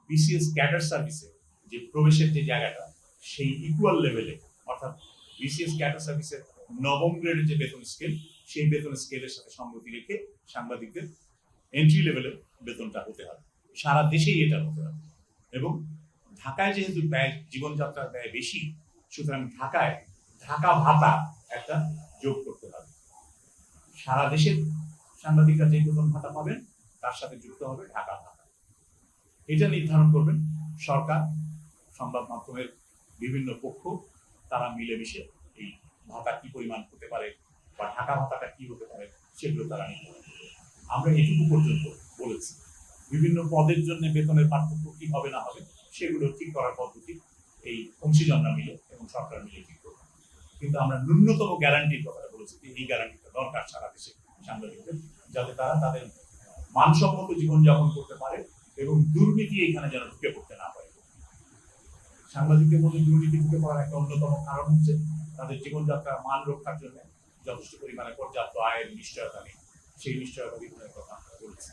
BCS cadre সার্ভিসে যে প্রবেশের যে জায়গাটা সেই ইকুয়াল লেভেলে, অর্থাৎ বিসিএস ক্যাডার সার্ভিসের নবম গ্রেডের যে বেতন স্কেল, সেই বেতন স্কেলের সাথে সঙ্গতি রেখে সাংবাদিকদের এন্ট্রি লেভেলের বেতনটা হতে হবে। সারা দেশেই এটা হতে হবে। এবং ঢাকায় যেহেতু ব্যয়, জীবনযাত্রার ব্যয় বেশি, সুতরাং ঢাকায় ঢাকা ভাতা একটা যোগ করতে হবে। সারা দেশের সাংবাদিকরা যে বেতন ভাতা পাবেন তার সাথে যুক্ত হবে ঢাকা ভাতা। এটা নির্ধারণ করবেন সরকার, সংবাদ মাধ্যমের বিভিন্ন পক্ষ, তারা মিলেমিশে এই ভাতা কি পরিমাণ হতে পারে বা ঢাকা ভাতাটা কি হতে পারে সেগুলো তারা নিতে পারে। আমরা এটুকু পর্যন্ত বলেছি। বিভিন্ন পদের জন্য বেতনের পার্থক্য কি হবে না হবে সেগুলো ঠিক করার পদ্ধতি এই অংশীজনরা মিলে এবং সরকার মিলে ঠিক করবে। কিন্তু আমরা ন্যূনতম গ্যারান্টির কথা বলেছি যে এই গ্যারান্টিটা দরকার সারা দেশে সাংবাদিকদের, যাতে তারা তাদের মানসম্মত জীবনযাপন করতে পারে এবং দুর্নীতি এখানে যেন ঢুকে পড়তে না পারে। সাংবাদিকদের মধ্যে দুর্নীতি ঢুকে পড়ার একটা অন্যতম কারণ হচ্ছে তাদের জীবনযাত্রার মান রক্ষার জন্য যথেষ্ট পরিমাণে পর্যাপ্ত আয়ের নিশ্চয়তা নেই। সেই নিশ্চয়তা বিধানের কথা আমরা বলেছি।